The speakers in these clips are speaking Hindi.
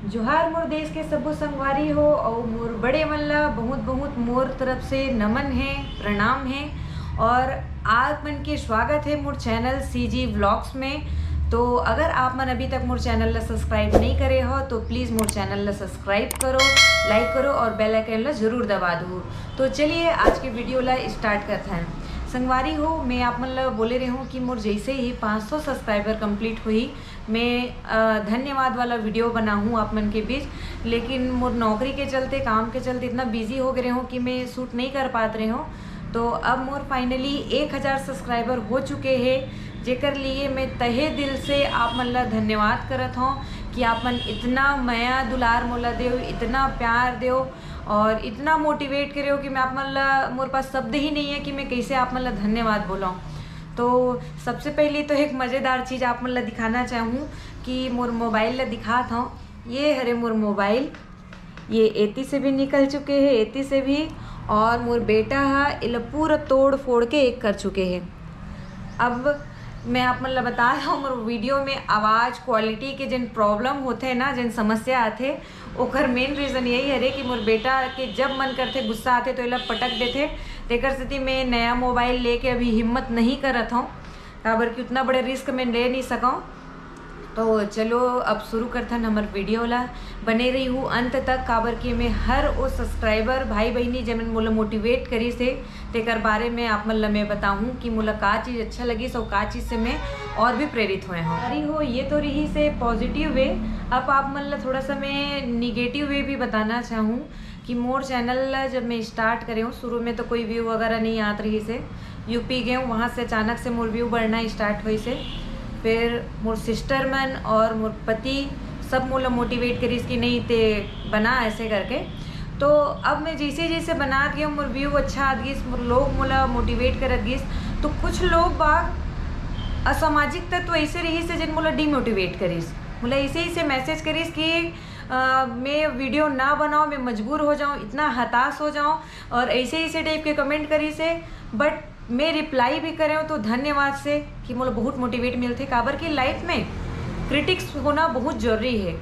जोहार मोर देश के सब्बो संगवारी हो और मोर बड़े मन ला बहुत बहुत मोर तरफ से नमन है, प्रणाम है। और आप मन के स्वागत है मोर चैनल सीजी व्लॉग्स में। तो अगर आप मन अभी तक मोर चैनल ला सब्सक्राइब नहीं करे हो तो प्लीज़ मोर चैनल ला सब्सक्राइब करो, लाइक करो और बेल आइकन ला जरूर दबा दो। तो चलिए आज के वीडियो ला स्टार्ट करते हैं। संगवारी हो, मैं आप मन ला बोले रही हूँ कि मोर जैसे ही 500 सब्सक्राइबर कंप्लीट हुई मैं धन्यवाद वाला वीडियो बना हूँ आप मन के बीच। लेकिन मोर नौकरी के चलते, काम के चलते इतना बिजी हो गए हूँ कि मैं शूट नहीं कर पात रही हूँ। तो अब मोर फाइनली 1000 सब्सक्राइबर हो चुके हैं, जेकर लिए मैं तहे दिल से आप मन ला धन्यवाद करत हूँ कि आप मन इतना माया दुलार मोला देव, इतना प्यार देव और इतना मोटिवेट करे हो कि मैं आप मन ला, मोर पास शब्द ही नहीं है कि मैं कैसे आप मन ला धन्यवाद बोलाऊँ। तो सबसे पहले तो एक मज़ेदार चीज़ आप मन ला दिखाना चाहूँ कि मोर मोबाइल ला दिखात हूँ। ये हरे मोर मोबाइल, ये एती से भी निकल चुके हैं, एती से भी, और मोर बेटा है इला पूरा तोड़ फोड़ के एक कर चुके हैं। अब मैं आप मन ला बता रहा हूँ, मोर वीडियो में आवाज़ क्वालिटी के जिन प्रॉब्लम होते हैं ना, जिन समस्या आते, ओकर मेन रीज़न यही है कि मोर बेटा के जब मन करते गुस्सा आते तो इला पटक देते। तेकर स्थिति में नया मोबाइल लेके अभी हिम्मत नहीं करत हूँ, काबर कि उतना बड़े रिस्क में ले नहीं सकूँ। तो चलो अब शुरू करते हैं हमारे वीडियो ला। बने रही हूँ अंत तक, काबर कि मैं हर वो सब्सक्राइबर भाई बहनी जब मोला मोटिवेट करी से तेकर बारे में आप मन ला मैं बताऊँ कि मोला का चीज़ अच्छा लगी सो का चीज़ से मैं और भी प्रेरित हुए हूँ। अरे हो, ये तो रही से पॉजिटिव वे। अब आप मन ला थोड़ा सा मैं निगेटिव वे भी बताना चाहूँ कि मोर चैनल जब मैं स्टार्ट करे हूँ, शुरू में तो कोई व्यू वगैरह नहीं आत रही से। यूपी गए हूँ, वहाँ से अचानक से मोर व्यू बढ़ना स्टार्ट हुई से। फिर मोर सिस्टर मन और मोर पति सब मोला मोटिवेट करी कि नहीं ते बना ऐसे करके। तो अब मैं जैसे जैसे बना गया मोर व्यू अच्छा आ गई, मोर लोग मोला मोटिवेट करत गई। तो कुछ लोग बाग असामाजिक तत्व ऐसे रही से जिन मोला डीमोटिवेट करीस, मोला ऐसे ही से मैसेज करीस कि मैं वीडियो ना बनाऊँ, मैं मजबूर हो जाऊँ, इतना हताश हो जाऊँ और ऐसे ही से टाइप के कमेंट करी से। बट मैं रिप्लाई भी करे तो धन्यवाद से कि मुझे बहुत मोटिवेट मिलते। काबर की लाइफ में क्रिटिक्स होना बहुत ज़रूरी है,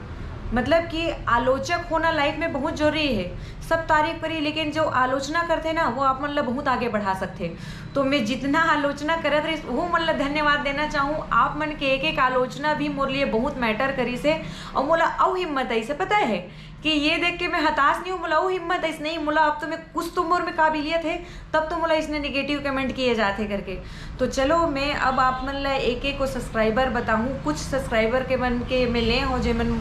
मतलब कि आलोचक होना लाइफ में बहुत ज़रूरी है। सब तारीफ करी लेकिन जो आलोचना करते ना वो आप मन ला बहुत आगे बढ़ा सकते। तो मैं जितना आलोचना करत रही वो मन ला धन्यवाद देना चाहूँ। आप मन के एक एक आलोचना भी मोर लिए बहुत मैटर करी से और मोला अव हिम्मत ऐसे पता है कि ये देख के मैं हताश नहीं हूँ। मोला वो हिम्मत ऐसे नहीं, मोला अब तो मैं कुछ तो मोर में काबिलियत है, तब तो मोला इसने निगेटिव कमेंट किए जाते करके। तो चलो मैं अब आप मन ला एक एक को सब्सक्राइबर बताऊँ। कुछ सब्सक्राइबर के मन के मैं ले हो जे मन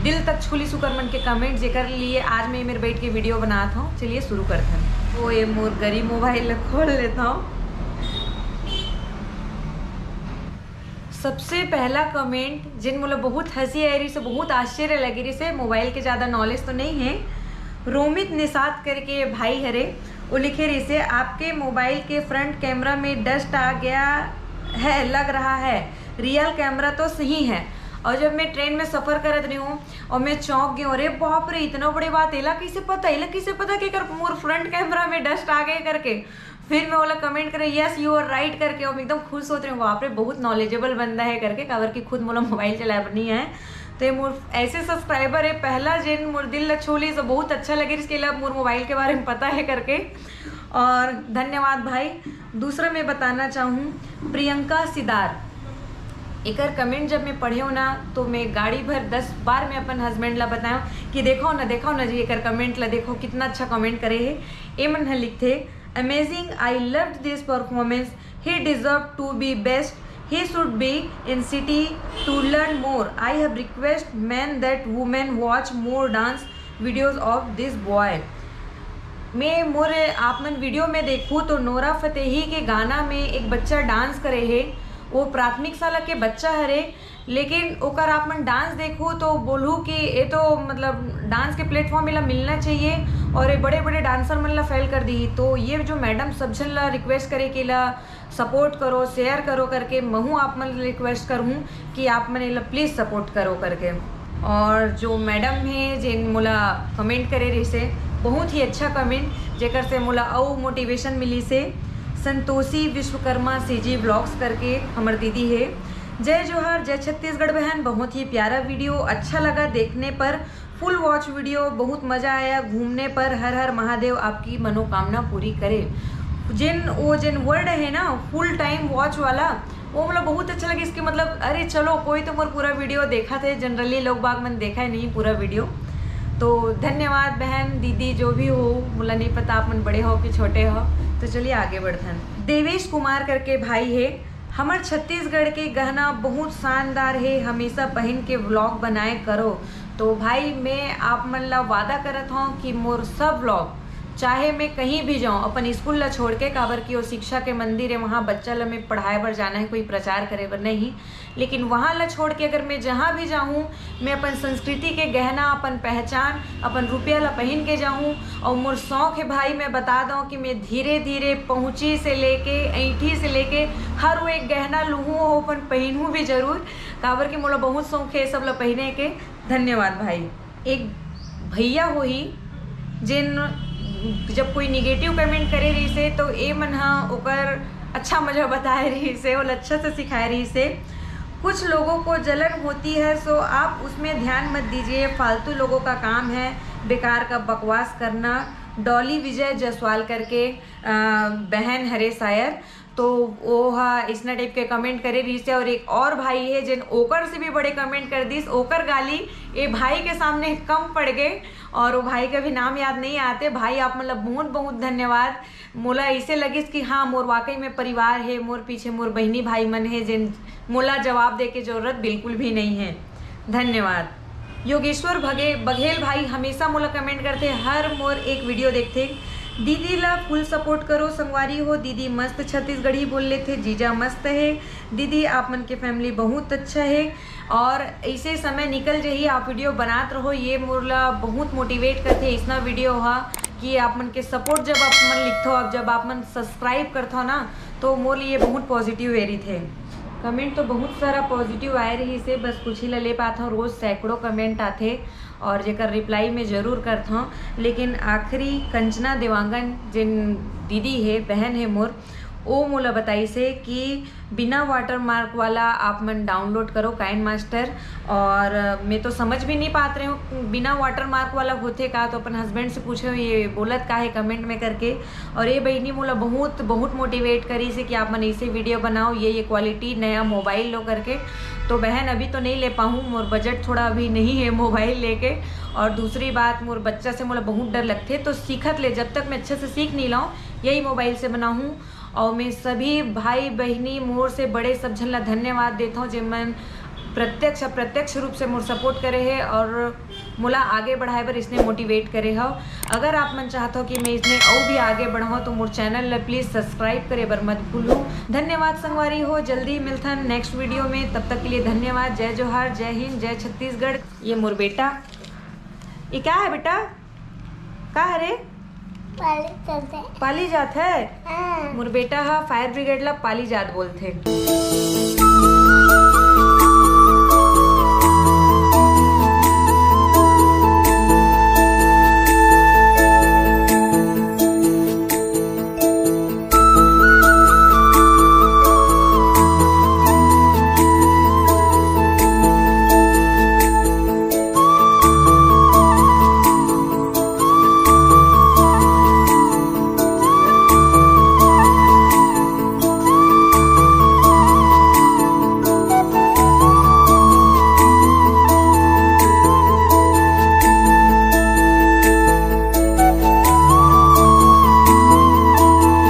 दिल तक छुली सुकर मन के कमेंट जेकर लिए आज मैं मेरे बैठ के वीडियो बनाता हूँ। चलिए शुरू करते हैं। तो ये मोर गरीब मोबाइल खोल लेता हूँ। सबसे पहला कमेंट जिन मुझे बहुत हंसी आई रही से, बहुत आश्चर्य लगी रही से, मोबाइल के ज़्यादा नॉलेज तो नहीं है। रोमित निषाद करके भाई हरे, वो लिखे रही से आपके मोबाइल के फ्रंट कैमरा में डस्ट आ गया है लग रहा है, रियल कैमरा तो सही है। और जब मैं ट्रेन में सफ़र करत रही हूँ और मैं चौंक गई, अरे बाप रे इतना बड़ी बात, एला कैसे पता कि कर मोर फ्रंट कैमरा में डस्ट आ गए करके। फिर मैं बोला कमेंट करे यस यू आर राइट करके, और मैं एकदम खुश होती हूँ, बाप रे बहुत नॉलेजेबल बंदा है करके, काबर कि खुद मोला मोबाइल चलाए नहीं है। तो ये मोर ऐसे सब्सक्राइबर है पहला जिन मोर दिल छोली तो बहुत अच्छा लगे, इसके लिए मोर मोबाइल के बारे में पता है करके, और धन्यवाद भाई। दूसरा मैं बताना चाहूँ प्रियंका सिदार, एक कमेंट जब मैं पढ़े हो ना तो मैं गाड़ी भर 10 बार मैं अपन हस्बैंड ला बताऊँ कि देखो ना जी एक कमेंट ला देखो कितना अच्छा कमेंट करे है। ए मन लिखते amazing, I loved this performance, he deserve to be best, he should be in city to learn more, I have request men that women watch more dance videos of this boy। मैं मोर आप मन वीडियो में देखूँ तो नोरा फतेही के गाना में एक बच्चा डांस करे है, वो प्राथमिक शाला के बच्चा हरे, लेकिन ओकर आप मन डांस देखूँ तो बोलूँ कि ये तो मतलब डांस के प्लेटफॉर्म मिला मिलना चाहिए और ये बड़े बड़े डांसर मन ला फेल कर दी। तो ये जो मैडम सब जन ला रिक्वेस्ट करे कि ला सपोर्ट करो, शेयर करो करके, महूँ आप मन रिक्वेस्ट करूँ कि आप मन ला प्लीज़ सपोर्ट करो करके। और जो मैडम है जिन मोला कमेंट करे रही से, बहुत ही अच्छा कमेंट जेकर से मोला और मोटिवेशन मिली से, संतोषी विश्वकर्मा सीजी ब्लॉग्स करके हमार दीदी है, जय जोहार, जय छत्तीसगढ़ बहन। बहुत ही प्यारा वीडियो, अच्छा लगा देखने पर। फुल वॉच वीडियो, बहुत मज़ा आया घूमने पर। हर हर महादेव आपकी मनोकामना पूरी करे। जिन वर्ड है ना फुल टाइम वॉच वाला, वो मतलब बहुत अच्छा लगे। इसके मतलब अरे चलो कोई तो मोर पूरा वीडियो देखा थे। जनरली लोग बाग मैंने देखा है नहीं पूरा वीडियो। तो धन्यवाद बहन दीदी, जो भी हो, मुला नहीं पता आप मन बड़े हो कि छोटे हो। तो चलिए आगे बढ़थन। देवेश कुमार करके भाई है, हमार छत्तीसगढ़ के गहना बहुत शानदार है, हमेशा पहन के व्लॉग बनाए करो। तो भाई मैं आप मन ला वादा करत हूँ कि मोर सब व्लॉग, चाहे मैं कहीं भी जाऊँ अपन स्कूल ला छोड़ के, काबर की वो शिक्षा के मंदिर है, वहाँ बच्चा ला मैं पढ़ाए बर जाना है, कोई प्रचार करे बर नहीं। लेकिन वहाँ ला छोड़ के अगर मैं जहाँ भी जाऊँ, मैं अपन संस्कृति के गहना, अपन पहचान, अपन रुपया ला पहन के जाऊँ। और मोर शौक है भाई, मैं बता दूँ कि मैं धीरे धीरे पहुँची से लेके ऐठी से लेके हर वो एक गहना लूँ और अपन पहनूँ भी जरूर, काबर की मोला बहुत शौक है सब ला पहने के। धन्यवाद भाई। एक भैया हो ही जिन जब कोई निगेटिव कमेंट करे रही से तो ए मन हा ओकर अच्छा मजा बताए रही से और अच्छा से सिखाए रही से। कुछ लोगों को जलन होती है, सो आप उसमें ध्यान मत दीजिए, फालतू लोगों का काम है बेकार का बकवास करना। डॉली विजय जसवाल करके बहन हरे शायर, तो वो हा इसना टाइप के कमेंट करे रही से। और एक और भाई है जिन ओकर से भी बड़े कमेंट कर दी, ओकर गाली ये भाई के सामने कम पड़ गए और वो भाई का भी नाम याद नहीं आते। भाई आप मतलब बहुत बहुत धन्यवाद। मोला ऐसे लगिस कि हाँ मोर वाकई में परिवार है, मोर पीछे मोर बहनी भाई मन है जिन मोला जवाब दे के जरूरत बिल्कुल भी नहीं है। धन्यवाद। योगेश्वर बघेल भाई हमेशा मोला कमेंट करते, हर मोर एक वीडियो देखते। दीदी ला फुल सपोर्ट करो, संगवारी हो दीदी मस्त छत्तीसगढ़ी बोल लेते, जीजा मस्त है दीदी, आप मन के फैमिली बहुत अच्छा है और ऐसे समय निकल जाइए, आप वीडियो बनाते रहो, ये मोला बहुत मोटिवेट करते। इसना वीडियो हा कि आप मन के सपोर्ट जब आप मन लिखते हो, अब जब आप मन सब्सक्राइब करते हो ना, तो मोर लिए बहुत पॉजिटिव वेरी थे। कमेंट तो बहुत सारा पॉजिटिव आए रही से, बस कुछ ही ला ले पाता हूँ। रोज़ सैकड़ों कमेंट आते और जेकर रिप्लाई में ज़रूर करता हूँ। लेकिन आखिरी कंचना देवांगन जिन दीदी है, बहन है मोर, वो मोला बताई से कि बिना वाटर मार्क वाला आप मन डाउनलोड करो काइन मास्टर। और मैं तो समझ भी नहीं पात रही हूँ बिना वाटर मार्क वाला होते का, तो अपन हस्बैंड से पूछे ये बोलत का है कमेंट में करके। और ये बहनी मोला बहुत बहुत मोटिवेट करी से कि आप मन ऐसे वीडियो बनाओ, ये क्वालिटी नया मोबाइल लो करके। तो बहन अभी तो नहीं ले पाऊँ, मोर बजट थोड़ा अभी नहीं है मोबाइल लेके। और दूसरी बात मोर बच्चा से मोला बहुत डर लगते, तो सीखत ले, जब तक मैं अच्छे से सीख नहीं लाऊँ यही मोबाइल से बनाऊँ। और मैं सभी भाई बहनी मोर से बड़े सब झन ला धन्यवाद देता हूँ जिनमन प्रत्यक्ष अप्रत्यक्ष रूप से मोर सपोर्ट करे है और मोला आगे बढ़ाए बर इसने मोटिवेट करे हो। अगर आप मन चाहते हो कि मैं इसने और भी आगे बढ़ाऊँ तो मोर चैनल ला प्लीज़ सब्सक्राइब करे बर मत भूलो। धन्यवाद संगवारी हो, जल्दी मिलथन नेक्स्ट वीडियो में, तब तक के लिए धन्यवाद। जय जोहार, जय हिंद, जय छत्तीसगढ़। ये मोर बेटा, ये क्या है बेटा, का है रे? पाली जात है। मोर बेटा हा फायर ब्रिगेड ला पाली जात बोलते।